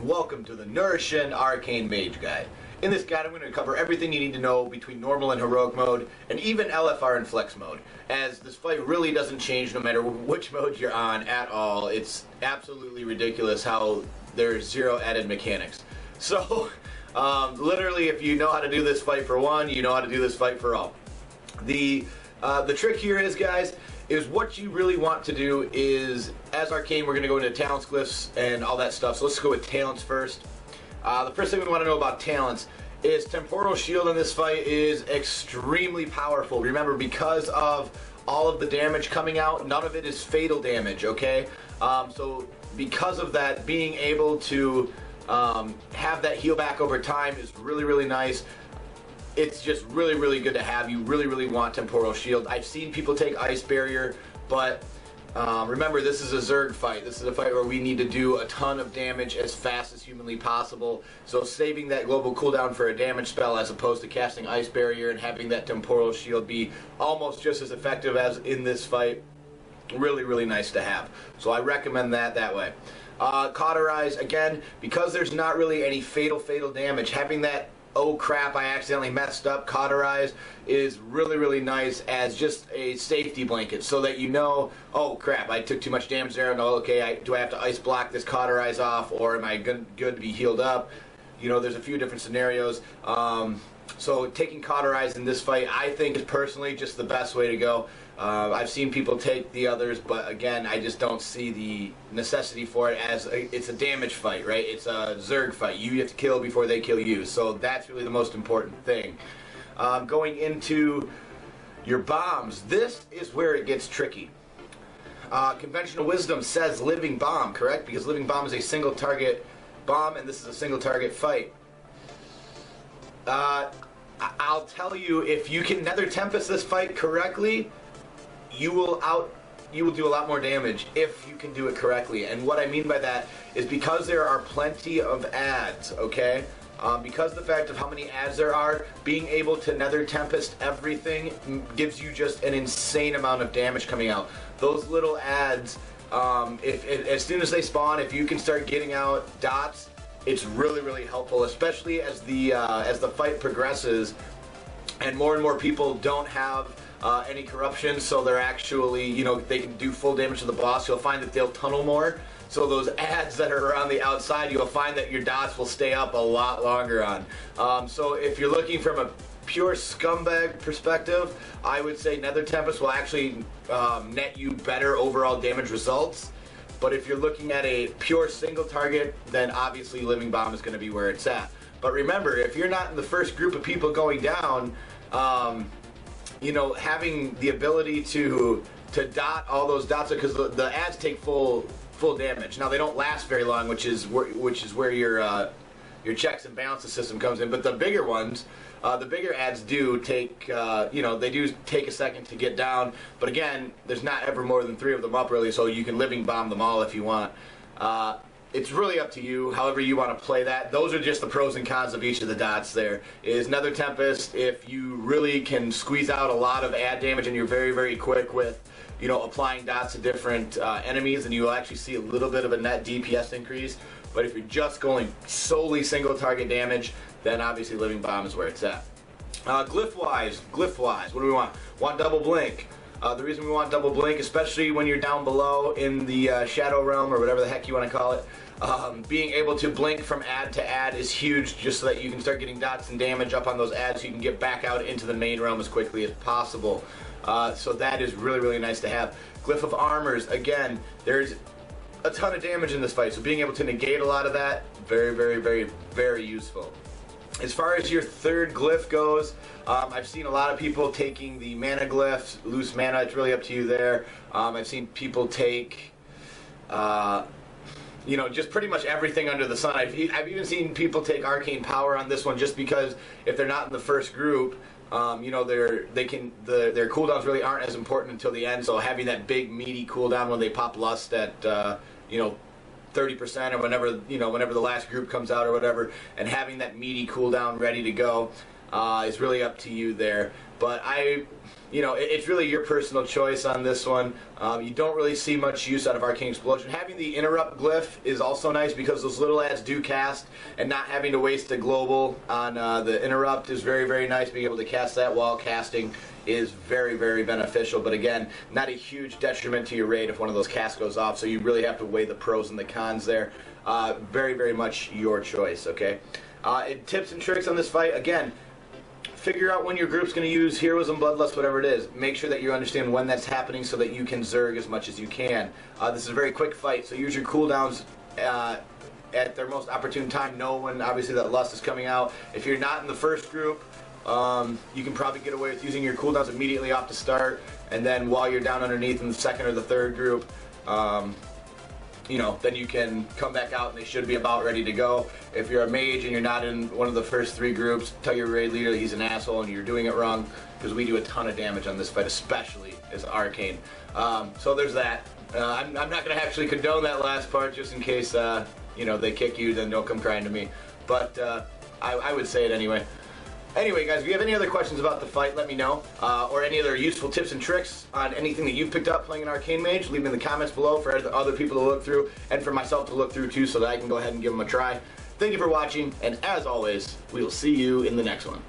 and welcome to the Norushen Arcane Mage guide. In this guide I'm going to cover everything you need to know between normal and heroic mode, and even LFR and flex mode, as this fight really doesn't change no matter which mode you're on at all. It's absolutely ridiculous how there's zero added mechanics. So, literally if you know how to do this fight for one, you know how to do this fight for all. The trick here is, guys, is what you really want to do is, as Arcane, we're going to go into talents, glyphs, and all that stuff. So let's go with talents first. The first thing we want to know about talents is Temporal Shield in this fight is extremely powerful. Remember, because of all of the damage coming out, none of it is fatal damage, okay? So because of that, being able to have that heal back over time is really, really nice. It's just really, really good to have. You really, really want Temporal Shield. I've seen people take Ice Barrier, but remember, this is a Zerg fight. This is a fight where we need to do a ton of damage as fast as humanly possible. So saving that global cooldown for a damage spell as opposed to casting Ice Barrier and having that Temporal Shield be almost just as effective as in this fight, really, really nice to have. So I recommend that way. Cauterize, again, because there's not really any fatal damage, having that "oh crap, I accidentally messed up" cauterize is really, really nice as just a safety blanket, so that you know, oh crap, I took too much damage there, no, okay, do I have to ice block this cauterize off, or am I good to be healed up? You know, there's a few different scenarios. So taking cauterize in this fight, I think, is personally just the best way to go. I've seen people take the others, but again, I just don't see the necessity for it, as it's a damage fight, right? It's a Zerg fight. You have to kill before they kill you, so that's really the most important thing. Going into your bombs, this is where it gets tricky. Conventional wisdom says living bomb, correct? Because living bomb is a single target bomb, and this is a single target fight. I'll tell you, if you can Nether Tempest this fight correctly, you will do a lot more damage if you can do it correctly. And what I mean by that is because there are plenty of adds, okay? Because of the fact of how many adds there are, being able to Nether Tempest everything gives you just an insane amount of damage coming out. Those little adds, as soon as they spawn, if you can start getting out dots, it's really, really helpful, especially as the fight progresses and more people don't have any corruption, so they're actually, you know, they can do full damage to the boss. You'll find that they'll tunnel more, so those adds that are around the outside, you'll find that your dots will stay up a lot longer on. So if you're looking from a pure scumbag perspective, I would say Nether Tempest will actually net you better overall damage results. But if you're looking at a pure single target, then obviously Living Bomb is going to be where it's at. But remember, if you're not in the first group of people going down, you know, having the ability to dot all those dots, because the adds take full damage. Now they don't last very long, which is where your checks and balances system comes in. But the bigger ones, the bigger adds do take, you know, they do take a second to get down. But again, there's not ever more than 3 of them up, really, so you can living bomb them all if you want. It's really up to you, however you want to play that. Those are just the pros and cons of each of the dots there. Is Nether Tempest, if you really can squeeze out a lot of add damage and you're very, very quick with, you know, applying dots to different enemies, and you will actually see a little bit of a net DPS increase. But if you're just going solely single target damage, then obviously Living Bomb is where it's at. Glyph-wise, what do we want? Want double blink. The reason we want double blink, especially when you're down below in the Shadow Realm, or whatever the heck you want to call it, being able to blink from add to add is huge, just so that you can start getting dots and damage up on those adds, so you can get back out into the main realm as quickly as possible. So that is really, really nice to have. Glyph of Armors, again, there's a ton of damage in this fight, so being able to negate a lot of that, very, very, very, very useful. As far as your third glyph goes, I've seen a lot of people taking the mana glyphs, loose mana. It's really up to you there. I've seen people take, you know, just pretty much everything under the sun. I've even seen people take Arcane Power on this one, just because if they're not in the first group, you know, their cooldowns really aren't as important until the end. So having that big meaty cooldown when they pop Lust at, you know, 30% or whenever the last group comes out or whatever, and having that meaty cooldown ready to go, is really up to you there. But it's really your personal choice on this one. You don't really see much use out of Arcane Explosion. Having the interrupt glyph is also nice because those little ads do cast, and not having to waste a global on the interrupt is very, very nice. Being able to cast that while casting is very, very beneficial. But again, not a huge detriment to your raid if one of those casts goes off, so you really have to weigh the pros and the cons there. Very, very much your choice, okay? Tips and tricks on this fight, again, figure out when your group's going to use Heroism, Bloodlust, whatever it is. Make sure that you understand when that's happening so that you can Zerg as much as you can. This is a very quick fight, so use your cooldowns at their most opportune time. Know when, obviously, that Lust is coming out. If you're not in the first group, you can probably get away with using your cooldowns immediately off the start, and then while you're down underneath in the second or the third group, then you can come back out and they should be about ready to go. If you're a mage and you're not in one of the first 3 groups, tell your raid leader he's an asshole and you're doing it wrong, because we do a ton of damage on this fight, especially as Arcane. So there's that. I'm not going to actually condone that last part, just in case they kick you, then don't come crying to me. But I would say it anyway. Anyway, guys, if you have any other questions about the fight, let me know. Or any other useful tips and tricks on anything that you've picked up playing an Arcane Mage, leave them in the comments below for other people to look through, and for myself to look through too, so that I can go ahead and give them a try. Thank you for watching, and as always, we will see you in the next one.